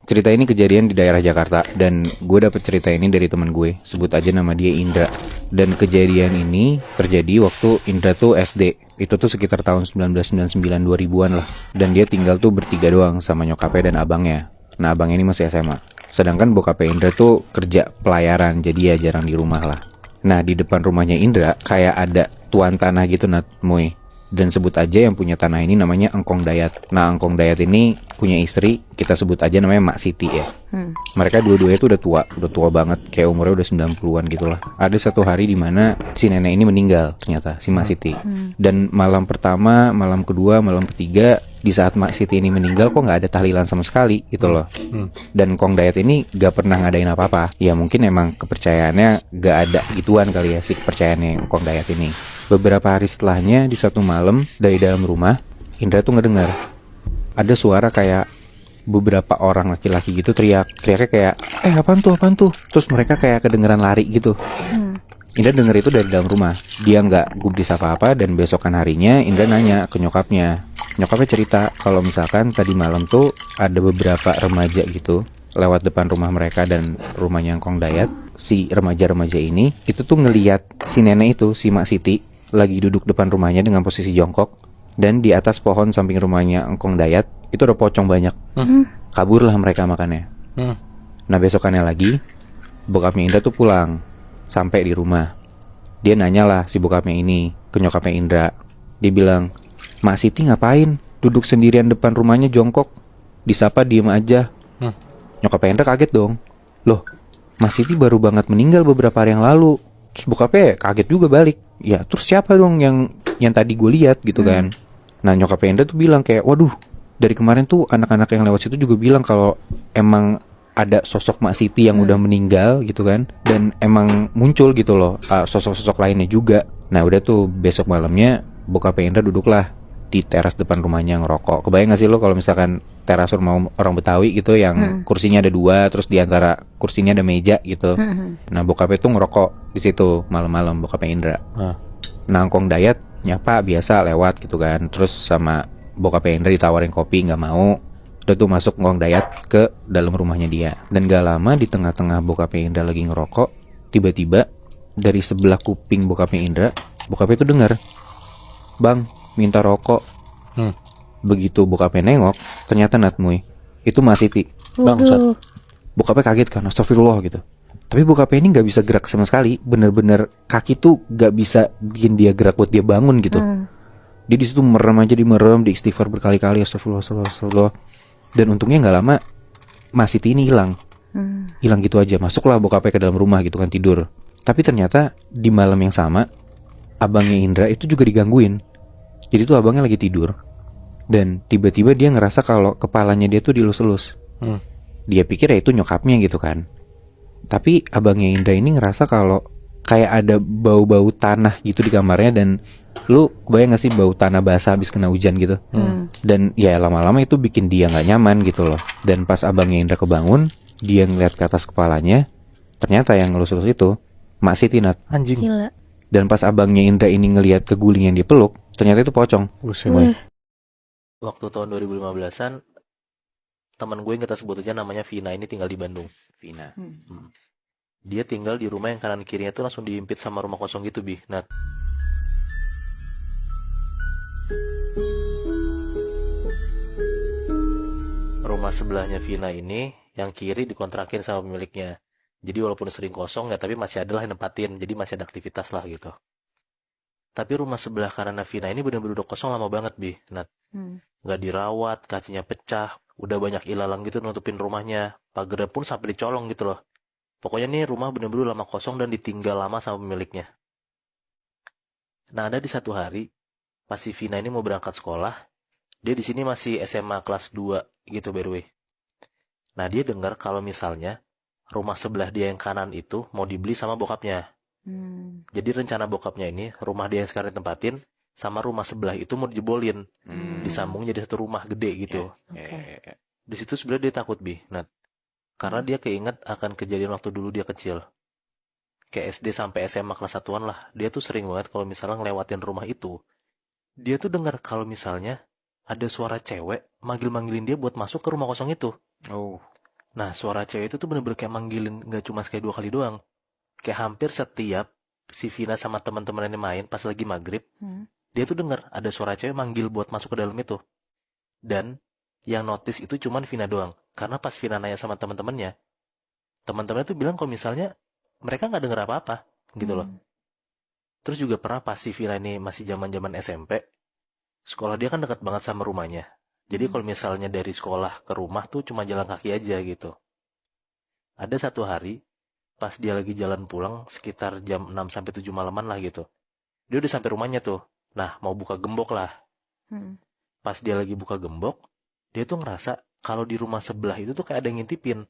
Cerita ini kejadian di daerah Jakarta dan gue dapet cerita ini dari teman gue, sebut aja nama dia Indra. Dan kejadian ini terjadi waktu Indra tuh SD. Itu tuh sekitar tahun 1999 2000-an lah. Dan dia tinggal tuh bertiga doang sama nyokapnya dan abangnya. Nah, abangnya ini masih SMA. Sedangkan bokapnya Indra tuh kerja pelayaran, jadi ya jarang di rumah lah. Nah, di depan rumahnya Indra kayak ada tuan tanah gitu, Nat Moy. Dan sebut aja yang punya tanah ini namanya Engkong Dayat. Nah, Engkong Dayat ini punya istri, kita sebut aja namanya Mak Siti ya. Mereka dua-duanya tuh udah tua banget, kayak umurnya udah 90-an gitu lah. Ada satu hari di mana si nenek ini meninggal ternyata, si Mak Siti. Dan malam pertama, malam kedua, malam ketiga, di saat Mak Siti ini meninggal kok nggak ada tahlilan sama sekali gitu loh. Dan Kong Dayat ini gak pernah ngadain apa-apa. Ya mungkin emang kepercayaannya gak ada gituan kali ya, si kepercayaannya Kong Dayat ini. Beberapa hari setelahnya, di satu malam dari dalam rumah, Indra tuh ngedengar ada suara kayak beberapa orang laki-laki gitu teriaknya kayak apaan tuh, terus mereka kayak kedengeran lari gitu. Indra denger itu dari dalam rumah. Dia nggak gubris apa-apa, dan besokan harinya Indra nanya ke nyokapnya. Nyokapnya cerita kalau misalkan tadi malam tuh ada beberapa remaja gitu lewat depan rumah mereka dan rumahnya Kong Dayat. Si remaja-remaja ini itu tuh ngeliat si nenek itu, si Mak Siti, lagi duduk depan rumahnya dengan posisi jongkok. Dan di atas pohon samping rumahnya Engkong Dayat itu ada pocong banyak. Kaburlah mereka makannya. Nah, besokannya lagi bokapnya Indra tuh pulang. Sampai di rumah, dia nanyalah si bokapnya ini ke nyokapnya Indra. Dia bilang, Mak Siti ngapain duduk sendirian depan rumahnya jongkok? Disapa diem aja. Nyokapnya Indra kaget dong. Loh, Mak Siti baru banget meninggal beberapa hari yang lalu. Terus bokapnya kaget juga balik. Ya terus siapa dong yang tadi gue lihat gitu kan. Nah, nyokapnya Indra tuh bilang kayak, waduh, dari kemarin tuh anak-anak yang lewat situ juga bilang kalau emang ada sosok Mak Siti yang udah meninggal gitu kan. Dan emang muncul gitu loh sosok-sosok lainnya juga. Nah, udah tuh besok malamnya bokapnya Indra duduklah di teras depan rumahnya ngerokok. Kebayang gak sih lo kalau misalkan teras rumah orang Betawi gitu yang kursinya ada dua, terus di antara kursinya ada meja gitu. Nah, bokapnya tuh ngerokok di situ malam-malam, bokapnya Indra. Nah, Kong Dayat nyapa biasa lewat gitu kan. Terus sama bokapnya Indra ditawarin kopi, nggak mau. Udah tuh masuk Kong Dayat ke dalam rumahnya dia. Dan gak lama di tengah-tengah bokapnya Indra lagi ngerokok, tiba-tiba dari sebelah kuping bokapnya Indra, bokapnya tuh dengar, Bang, minta rokok. Begitu bokapnya nengok, ternyata Natmuy itu Mak Siti. Bangsat. Bokapnya kaget kan, astagfirullah gitu. Tapi bokapnya ini gak bisa gerak sama sekali. Bener-bener kaki tuh gak bisa bikin dia gerak buat dia bangun gitu. Dia di situ merem aja, merem, di istighfar berkali-kali, astagfirullah. Dan untungnya gak lama Mak Siti ini hilang. Hilang gitu aja. Masuklah bokapnya ke dalam rumah gitu kan, tidur. Tapi ternyata di malam yang sama abangnya Indra itu juga digangguin. Jadi tuh abangnya lagi tidur, dan tiba-tiba dia ngerasa kalau kepalanya dia tuh dilus-elus. Dia pikir ya itu nyokapnya gitu kan. Tapi abangnya Indra ini ngerasa kalau kayak ada bau-bau tanah gitu di kamarnya. Dan lu kebayang gak sih bau tanah basah habis kena hujan gitu. Dan ya lama-lama itu bikin dia gak nyaman gitu loh. Dan pas abangnya Indra kebangun, dia ngeliat ke atas kepalanya, ternyata yang ngelus-elus itu Mak Siti, Nat. Anjing. Gila. Dan pas abangnya Indra ini ngeliat ke guling yang dia peluk, ternyata itu pocong. Waktu tahun 2015-an, teman gue yang kita sebut aja namanya Vina, ini tinggal di Bandung. Vina. Dia tinggal di rumah yang kanan kirinya tuh langsung diimpit sama rumah kosong gitu, Bi. Nah, rumah sebelahnya Vina ini yang kiri dikontrakin sama pemiliknya. Jadi walaupun sering kosong ya, tapi masih ada lah yang nempatin. Jadi masih ada aktivitas lah gitu. Tapi rumah sebelah kanan Vina ini bener-bener udah kosong lama banget, Bi. Nah, nggak dirawat, kacanya pecah, udah banyak ilalang gitu nutupin rumahnya. Pagarnya pun sampai dicolong gitu loh. Pokoknya nih rumah bener-bener lama kosong dan ditinggal lama sama pemiliknya. Nah, ada di satu hari pas si Vina ini mau berangkat sekolah, dia di sini masih SMA kelas 2 gitu, by the way. Nah, dia dengar kalau misalnya rumah sebelah dia yang kanan itu mau dibeli sama bokapnya. Jadi rencana bokapnya ini, rumah dia yang sekarang ditempatin sama rumah sebelah itu mau dijebolin, disambung jadi satu rumah gede gitu. Di situ sebenarnya dia takut, Bi. Nah, karena dia keinget akan kejadian waktu dulu dia kecil. Kayak SD sampai SMA kelas 1-an lah, dia tuh sering banget kalau misalnya ngelewatin rumah itu, dia tuh dengar kalau misalnya ada suara cewek manggil-manggilin dia buat masuk ke rumah kosong itu. Nah, suara cewek itu tuh bener-bener kayak manggilin, gak cuma sekali 2 kali doang. Kayak hampir setiap si Vina sama teman-temannya main pas lagi maghrib, dia tuh denger ada suara cewek manggil buat masuk ke dalam itu. Dan yang notice itu cuman Vina doang. Karena pas Vina nanya sama teman-temannya tuh bilang kalau misalnya mereka nggak denger apa-apa gitu loh. Terus juga pernah pas si Vina ini masih zaman-zaman SMP, sekolah dia kan dekat banget sama rumahnya. Jadi kalau misalnya dari sekolah ke rumah tuh cuma jalan kaki aja gitu. Ada satu hari, pas dia lagi jalan pulang sekitar jam 6 sampai 7 malaman lah gitu. Dia udah sampai rumahnya tuh. Nah, mau buka gembok lah. Pas dia lagi buka gembok, dia tuh ngerasa kalau di rumah sebelah itu tuh kayak ada yang ngintipin.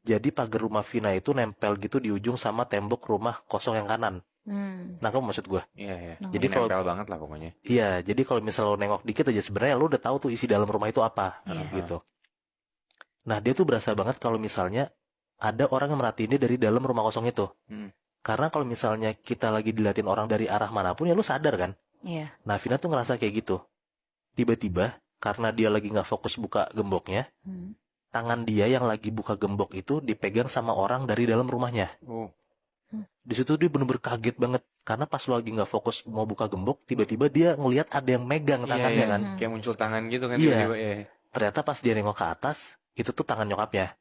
Jadi pagar rumah Vina itu nempel gitu di ujung sama tembok rumah kosong yang kanan. Nah, kamu maksud gue? Iya. Jadi kalau Nempel banget lah pokoknya. Iya, jadi kalau misalnya lo nengok dikit aja sebenarnya lo udah tahu tuh isi dalam rumah itu apa, gitu. Nah, dia tuh berasa banget kalau misalnya ada orang yang merhatiin dia dari dalam rumah kosong itu. Karena kalau misalnya kita lagi diliatin orang dari arah manapun ya lo sadar kan? Iya. Nah, Vina tuh ngerasa kayak gitu. Tiba-tiba karena dia lagi nggak fokus buka gemboknya, tangan dia yang lagi buka gembok itu dipegang sama orang dari dalam rumahnya. Di situ dia bener-bener kaget banget karena pas lo lagi nggak fokus mau buka gembok, tiba-tiba dia ngelihat ada yang megang tangannya kan. Kayak muncul tangan gitu kan Iya. tiba-tiba ya. Ternyata pas dia nengok ke atas, itu tuh tangan nyokapnya.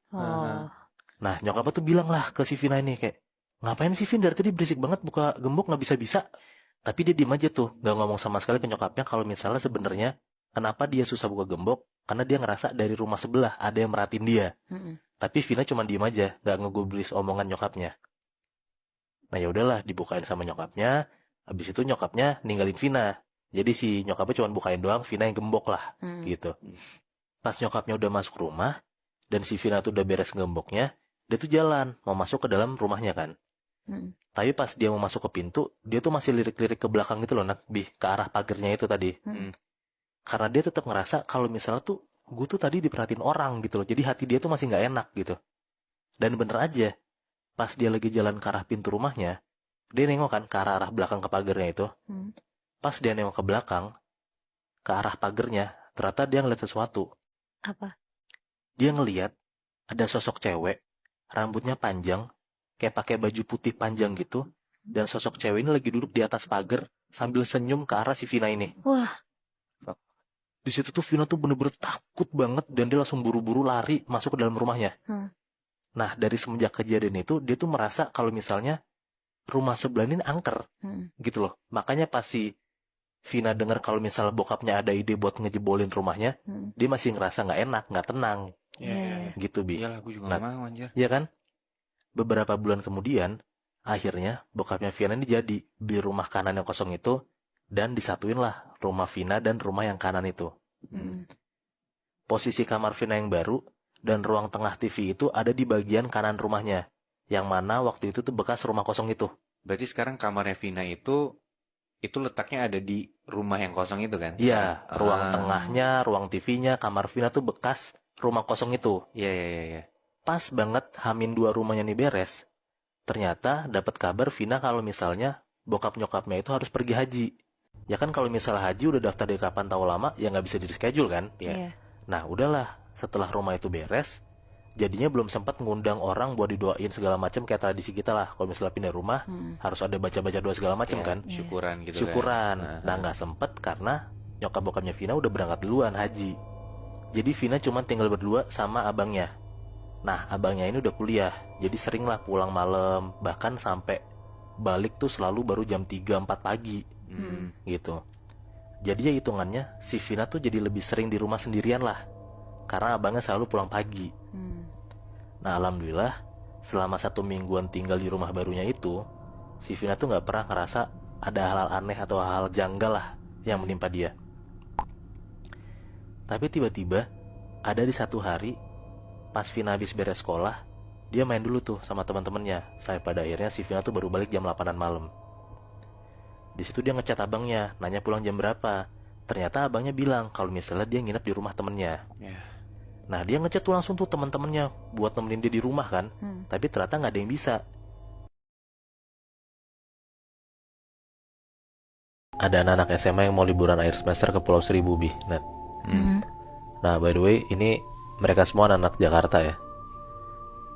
Nah, nyokapnya tuh bilang lah ke si Vina ini kayak, ngapain sih Vin dari tadi berisik banget buka gembok nggak bisa-bisa. Tapi dia diem aja tuh, nggak ngomong sama sekali ke nyokapnya kalau misalnya sebenarnya kenapa dia susah buka gembok, karena dia ngerasa dari rumah sebelah ada yang merhatiin dia. Tapi Vina cuma diem aja, nggak ngegubris omongan nyokapnya. Nah ya udahlah, dibukain sama nyokapnya. Habis itu nyokapnya ninggalin Vina. Jadi si nyokapnya cuma bukain doang, Vina yang gembok lah, gitu. Pas nyokapnya udah masuk rumah dan si Vina tuh udah beres gemboknya, dia tuh jalan mau masuk ke dalam rumahnya kan. Tapi pas dia mau masuk ke pintu, dia tuh masih lirik-lirik ke belakang gitu loh, ke arah pagernya itu tadi. Karena dia tetap ngerasa kalau misalnya tuh gue tuh tadi diperhatiin orang gitu loh. Jadi hati dia tuh masih nggak enak gitu. Dan bener aja, pas dia lagi jalan ke arah pintu rumahnya, dia nengok kan ke arah belakang ke pagernya itu. Pas dia nengok ke belakang, ke arah pagernya, ternyata dia ngeliat sesuatu. Apa? Dia ngeliat ada sosok cewek, rambutnya panjang, kayak pakai baju putih panjang gitu. Dan sosok cewek ini lagi duduk di atas pagar sambil senyum ke arah si Vina ini. Wah. Di situ tuh Vina tuh bener-bener takut banget dan dia langsung buru-buru lari masuk ke dalam rumahnya. Nah, dari semenjak kejadian itu, dia tuh merasa kalau misalnya rumah sebelah ini angker, gitu loh. Makanya pas si Vina dengar kalau misalnya bokapnya ada ide buat ngejebolin rumahnya, dia masih ngerasa nggak enak, nggak tenang, gitu Bi. Iyalah, gue juga nggak mau anjir. Iya kan? Beberapa bulan kemudian, akhirnya bokapnya Vina ini jadi beli rumah kanan yang kosong itu, dan disatuin lah rumah Vina dan rumah yang kanan itu. Posisi kamar Vina yang baru dan ruang tengah TV itu ada di bagian kanan rumahnya, yang mana waktu itu tuh bekas rumah kosong itu. Berarti sekarang kamarnya Vina itu letaknya ada di rumah yang kosong itu kan? Iya, ruang tengahnya, ruang TV-nya, kamar Vina tuh bekas rumah kosong itu. Iya. Pas banget H-2 rumahnya nih beres, ternyata dapat kabar Vina kalau misalnya bokap nyokapnya itu harus pergi haji. Ya kan kalau misalnya haji udah daftar dari kapan tahu lama, ya nggak bisa di reschedule kan? Iya. Nah udahlah, setelah rumah itu beres, jadinya belum sempat ngundang orang buat didoain segala macam kayak tradisi kita lah. Kalau misalnya pindah rumah, harus ada baca-baca doa segala macam kan? Syukuran gitu Syukuran. kan? Nah nggak sempet karena nyokap bokapnya Vina udah berangkat duluan haji. Jadi Vina cuma tinggal berdua sama abangnya. Nah abangnya ini udah kuliah, jadi sering lah pulang malam, bahkan sampai balik tuh selalu baru jam 3-4 pagi. Gitu. Jadi ya hitungannya si Vina tuh jadi lebih sering di rumah sendirian lah, karena abangnya selalu pulang pagi. Nah alhamdulillah selama 1 mingguan tinggal di rumah barunya itu, si Vina tuh gak pernah ngerasa ada hal-hal aneh atau hal-hal janggal lah yang menimpa dia. Tapi tiba-tiba ada di satu hari pas Vina habis beres sekolah, dia main dulu tuh sama teman-temannya. Sampai pada akhirnya si Vina tuh baru balik jam 8-an malam. Di situ dia ngechat abangnya, nanya pulang jam berapa. Ternyata abangnya bilang kalau misalnya dia nginep di rumah temennya. Nah dia ngechat tuh langsung tuh teman-temannya buat nemenin dia di rumah kan. Tapi ternyata nggak ada yang bisa. Ada anak-anak SMA yang mau liburan akhir semester ke Pulau Seribu, Bi. Nah by the way ini mereka semua anak Jakarta ya.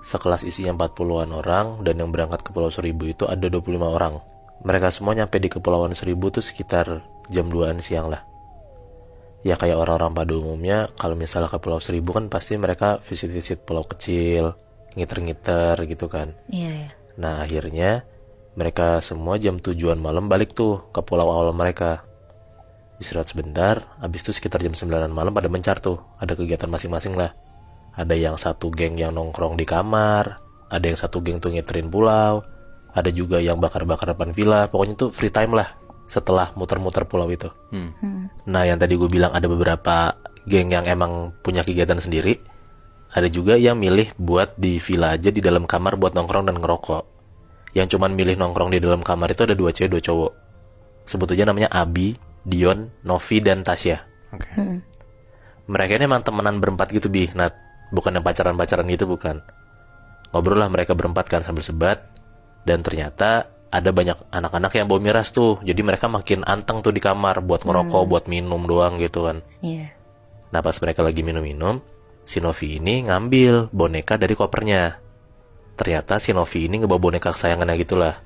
Sekelas isinya 40-an orang, dan yang berangkat ke Pulau Seribu itu ada 25 orang. Mereka semua nyampe di Kepulauan Seribu tuh sekitar jam 2-an siang lah. Ya kayak orang-orang pada umumnya, kalau misalnya ke Pulau Seribu kan pasti mereka visit-visit pulau kecil, ngiter-ngiter gitu kan. Iya. Nah akhirnya mereka semua jam 7-an malam balik tuh ke pulau awal mereka. Istirahat sebentar, habis itu sekitar jam 9-an malam pada mencar tuh. Ada kegiatan masing-masing lah. Ada yang satu geng yang nongkrong di kamar, ada yang satu geng tuh ngiterin pulau, ada juga yang bakar-bakar depan villa. Pokoknya tuh free time lah setelah muter-muter pulau itu. Nah yang tadi gue bilang ada beberapa geng yang emang punya kegiatan sendiri. Ada juga yang milih buat di villa aja di dalam kamar buat nongkrong dan ngerokok. Yang cuman milih nongkrong di dalam kamar itu ada 2 cewek 2 cowok. Sebut aja namanya Abi, Dion, Novi, dan Tasya. Oke. Mereka ini emang temenan berempat gitu Bi, Nat. Bukan yang pacaran-pacaran gitu, bukan. Ngobrol lah mereka berempat kan sambil sebat. Dan ternyata ada banyak anak-anak yang bawa miras tuh. Jadi mereka makin anteng tuh di kamar buat ngerokok, buat minum doang gitu kan. Iya. Nah pas mereka lagi minum-minum, si Novi ini ngambil boneka dari kopernya. Ternyata si Novi ini ngebawa boneka kesayangannya gitu lah.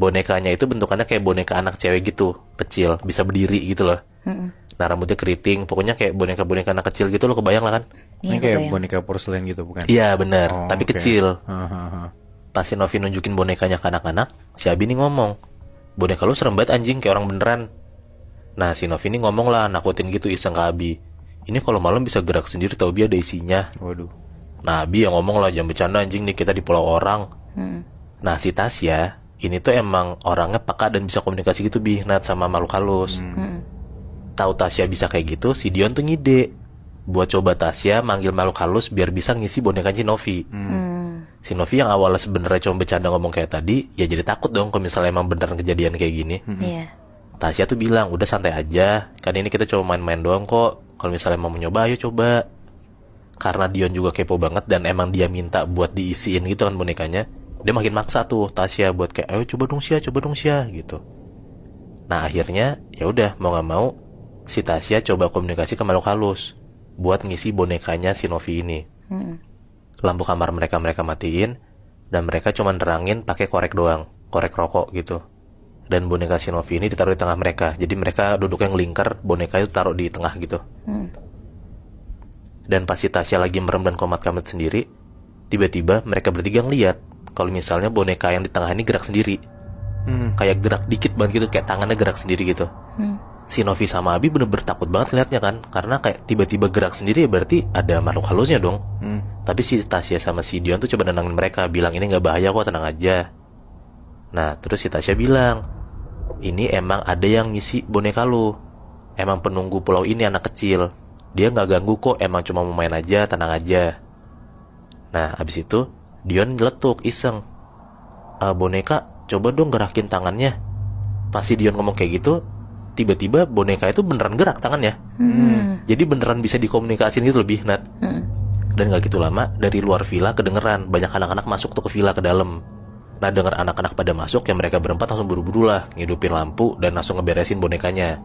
Bonekanya itu bentukannya kayak boneka anak cewek gitu, kecil, bisa berdiri gitu loh. Nah rambutnya keriting, pokoknya kayak boneka-boneka anak kecil gitu, lo kebayang lah kan? Ini Iya, kayak kebayang. boneka porselen gitu bukan? Iya bener, Oh, tapi oke. kecil. Hahaha. Pas si Novi nunjukin bonekanya ke anak-anak, si Abi nih ngomong, boneka lu serem banget anjing, kayak orang beneran. Nah si Novi ini ngomong lah, nakutin gitu iseng ke Abi. Ini kalau malam bisa gerak sendiri tau Bi, ada isinya. Waduh. Nah Abi yang ngomong lah, jangan bercanda anjing nih, kita di pulau orang. Nah si Tasya ini tuh emang orangnya peka dan bisa komunikasi gitu Bi, Nat, sama makhluk halus. Tahu Tasya bisa kayak gitu, si Dion tuh ngide buat coba Tasya manggil makhluk halus biar bisa ngisi bonekanya si Novi. Si Novi yang awalnya sebenarnya cuma bercanda ngomong kayak tadi, ya jadi takut dong kalau misalnya emang beneran kejadian kayak gini. Iya. Tasya tuh bilang, udah santai aja, kan ini kita cuma main-main doang kok. Kalau misalnya mau mencoba, ayo coba. Karena Dion juga kepo banget dan emang dia minta buat diisiin gitu kan bonekanya, dia makin maksa tuh Tasya buat kayak, ayo coba dong Sia gitu. Nah akhirnya ya udah mau nggak mau si Tasya coba komunikasi ke makhluk halus buat ngisi bonekanya si Novi ini. Lampu kamar mereka matiin dan mereka cuma nerangin pakai korek doang, korek rokok gitu. Dan boneka si Novi ini ditaruh di tengah mereka. Jadi mereka duduknya ngelingkar, boneka itu taruh di tengah gitu. Dan pas si Tasya lagi merem dan komat-kamit sendiri, tiba-tiba mereka bertiga ngeliat kalau misalnya boneka yang di tengah ini gerak sendiri. Kayak gerak dikit banget gitu, kayak tangannya gerak sendiri gitu. Si Novi sama Abi bener-bener takut banget liatnya kan, karena kayak tiba-tiba gerak sendiri ya berarti ada makhluk halusnya dong. Tapi si Tasya sama si Dion tuh coba nenangin mereka, bilang ini gak bahaya kok, tenang aja. Nah terus si Tasya bilang, ini emang ada yang ngisi boneka lu, emang penunggu pulau ini anak kecil, dia gak ganggu kok, emang cuma mau main aja, tenang aja. Nah abis itu Dion nyeletuk iseng, boneka coba dong gerakin tangannya. Pas si Dion ngomong kayak gitu, tiba-tiba boneka itu beneran gerak tangannya. Jadi beneran bisa dikomunikasiin gitu lebih, Nat. Dan gak gitu lama, dari luar villa kedengeran banyak anak-anak masuk tuh ke villa ke dalam. Nah denger anak-anak pada masuk, ya mereka berempat langsung buru-buru lah ngidupin lampu dan langsung ngeberesin bonekanya.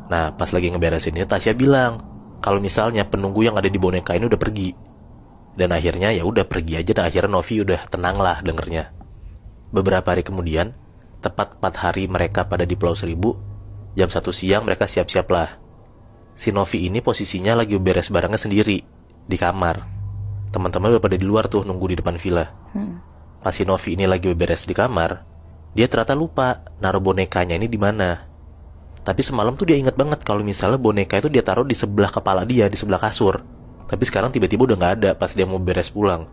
Nah pas lagi ngeberesin ini, Tasya bilang kalau misalnya penunggu yang ada di boneka ini udah pergi. Dan akhirnya ya udah pergi aja, dan akhirnya Novi udah tenang lah dengernya. Beberapa hari kemudian, tepat 4 hari mereka pada di Pulau Seribu, jam 1 siang mereka siap-siap lah. Si Novi ini posisinya lagi beres barangnya sendiri di kamar. Teman-teman udah pada di luar tuh nunggu di depan villa. Pas si Novi ini lagi beres di kamar, dia ternyata lupa naruh bonekanya ini di mana. Tapi semalam tuh dia ingat banget kalau misalnya boneka itu dia taruh di sebelah kepala dia, di sebelah kasur. Tapi sekarang tiba-tiba udah nggak ada pas dia mau beres pulang.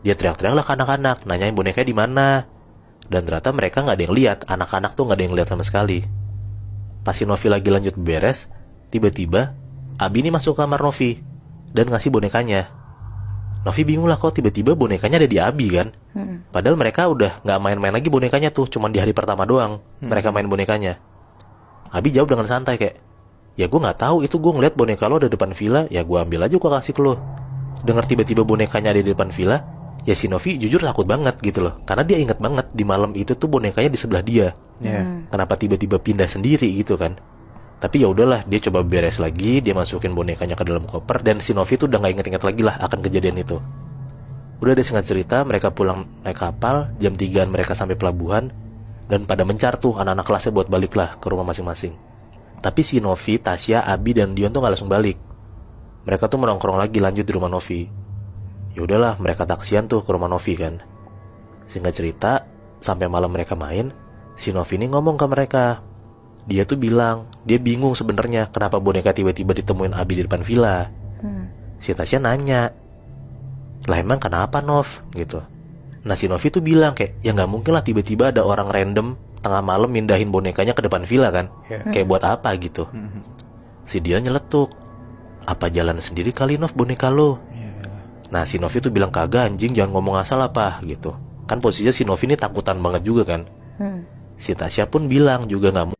Dia teriak-teriak lah ke anak-anak, nanyain bonekanya di mana. Dan ternyata mereka nggak ada yang lihat, anak-anak tuh nggak ada yang lihat sama sekali. Pas si Novi lagi lanjut beres, tiba-tiba Abi ini masuk ke kamar Novi dan ngasih bonekanya. Novi bingung lah, kok tiba-tiba bonekanya ada di Abi kan. Padahal mereka udah nggak main-main lagi bonekanya tuh, cuman di hari pertama doang mereka main bonekanya. Abi jawab dengan santai kayak, ya gue nggak tahu, itu gue ngeliat boneka lo ada depan villa, ya gue ambil aja, gue kasih ke lo. Dengar tiba-tiba bonekanya ada di depan villa, ya si Novi jujur takut banget gitu loh, karena dia ingat banget di malam itu tuh bonekanya di sebelah dia. Kenapa tiba-tiba pindah sendiri gitu kan. Tapi ya udahlah, dia coba beres lagi, dia masukin bonekanya ke dalam koper, dan si Novi tuh udah nggak inget-inget lagi lah akan kejadian itu. Udah deh, singkat cerita, mereka pulang naik kapal, jam 3 mereka sampai pelabuhan, dan pada mencar tuh anak-anak kelasnya buat balik lah ke rumah masing-masing. Tapi si Novi, Tasya, Abi, dan Dion tuh gak langsung balik. Mereka tuh menongkrong lagi lanjut di rumah Novi. Ya udahlah, mereka taksian tuh ke rumah Novi kan. Singkat cerita, sampai malam mereka main, si Novi ini ngomong ke mereka. Dia tuh bilang, dia bingung sebenarnya kenapa boneka tiba-tiba ditemuin Abi di depan villa. Si Tasya nanya, lah emang kenapa Nov? Gitu. Nah si Novi tuh bilang kayak, ya gak mungkin lah tiba-tiba ada orang random tengah malam mindahin bonekanya ke depan villa kan. Kayak buat apa gitu. Si dia nyeletuk, apa jalan sendiri kali Nov boneka lo? Nah si Novi tuh bilang, kagak anjing, jangan ngomong asal apa gitu. Kan posisinya si Novi ini takutan banget juga kan. Si Tasya pun bilang juga gak